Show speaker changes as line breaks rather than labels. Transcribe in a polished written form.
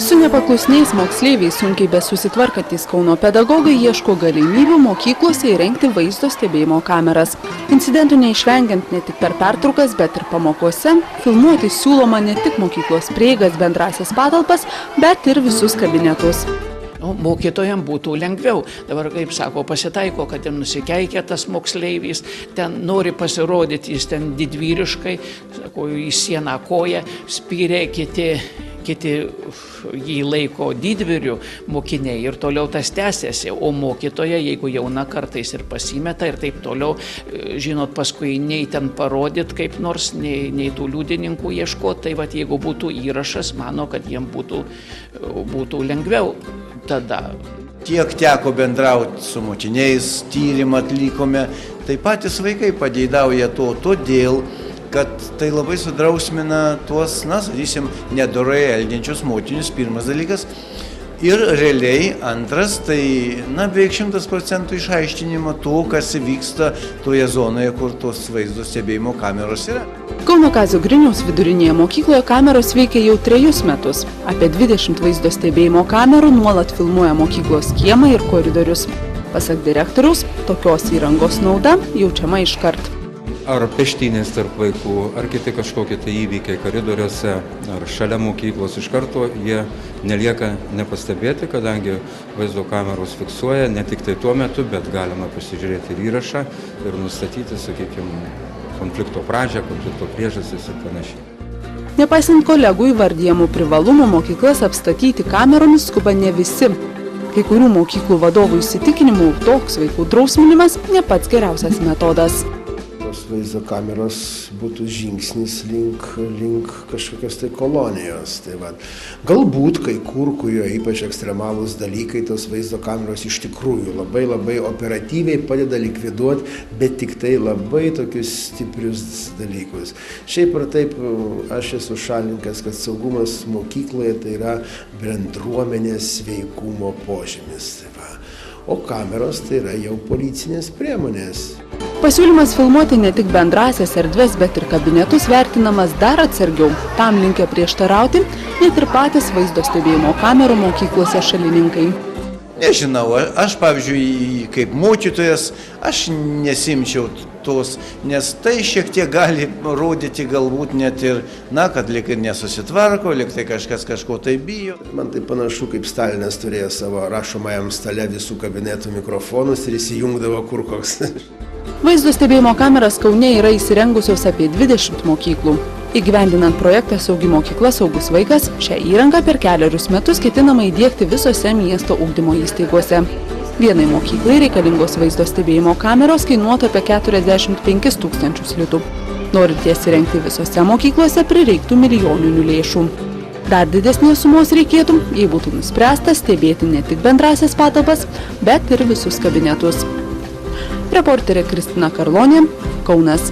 Su nepaklusniais moksleiviais sunkiai besusitvarkantys Kauno pedagogai ieško galimybių mokyklose įrengti vaizdo stebėjimo kameras. Incidentų neišvengiant ne tik per pertraukas, bet ir pamokose, filmuoti siūloma ne tik mokyklos prieigas, bendrasias patalpas, bet ir visus kabinetus.
Mokytojams būtų lengviau. Dabar, kaip sako, pasitaiko, kad ten nusikeikia tas moksleivis, ten nori pasirodyti, jis ten didvyriškai, sako, į sieną koją spyrė, kiti jį laiko didvyriu mokiniai ir toliau tas tęsiasi, o mokytoja, jeigu jauna, kartais ir pasimeta ir taip toliau, žinot, paskui nei ten parodyt kaip nors, nei tų liudininkų ieškoti, tai vat, jeigu būtų įrašas, mano, kad jiems būtų lengviau tada.
Kiek teko bendrauti su mokiniais, tyrimą atlikome, tai patys vaikai pageidauja to, todėl, kad tai labai sudrausmina tuos, sakysim, nedorai elgiančius mokinius, pirmas dalykas. Ir realiai antras, tai, beveik 100% išaiškinimo to, kas vyksta toje zonoje, kur tos vaizdo stebėjimo kameros yra.
Kauno Kazio Griniaus vidurinėje mokykloje kameros veikia jau 3 metus. Apie 20 vaizdo stebėjimo kamerų nuolat filmuoja mokyklos kiemą ir koridorius. Pasak direktoriaus, tokios įrangos nauda jaučiama iškart.
Ar peštynės tarp vaikų, ar kiti kažkokie tai įvykiai koridoriuose, ar šalia mokyklos iš karto, jie nelieka nepastebėti, kadangi vaizdo kameros fiksuoja ne tik tai tuo metu, bet galima pasižiūrėti ir įrašą ir nustatyti, sakykime, konflikto pradžią, konflikto priežastis ir panašiai.
Nepaisant kolegų įvardyjamų privalumų, mokyklas apstatyti kameromis skuba ne visi. Kai kurių mokyklų vadovų įsitikinimu, toks vaikų drausminimas ne pats geriausias metodas.
Vaizdo kameros būtų žingsnis link kažkokios tai kolonijos. Tai galbūt kai kurio ypač ekstremalūs dalykai, tos vaizdo kameros iš tikrųjų labai operatyviai padeda likviduoti, bet tik tai labai tokius stiprius dalykus. Šiaip ar taip, aš esu šalininkas, kad saugumas mokykloje tai yra bendruomenės sveikumo požymis. O kameros tai yra jau policinės priemonės.
Pasiūlymas filmuoti ne tik bendrasias erdves, bet ir kabinetus vertinamas dar atsargiau. Tam linkę prieštarauti net ir patys vaizdo stebėjimo kamerų mokyklose šalininkai.
Nežinau, aš, pavyzdžiui, kaip mokytojas, aš nesimčiau tos, nes tai šiek tiek gali rodyti galbūt net ir, kad lyg ir nesusitvarko, lyg tai kažkas kažko tai bijo.
Man tai panašu, kaip Stalinas turėjo savo rašomajam stale visų kabinetų mikrofonus ir įsijungdavo kur koks.
Vaizdo stebėjimo kameras Kaune yra įsirengusios apie 20 mokyklų. Įgyvendinant projektą Saugi mokykla, saugus vaikas, šią įrangą per 4 metus ketinama įdiegti visose miesto ugdymo įstaigose. Vienai mokyklai reikalingos vaizdo stebėjimo kameros kainuotų apie 45 000 litų. Norint jas įrengti visose mokyklose, prireiktų milijoninių lėšų. Dar didesnės sumos reikėtų, jei būtų nuspręsta stebėti ne tik bendrasias patalpas, bet ir visus kabinetus. Reporterė Kristina Karlonė, Kaunas.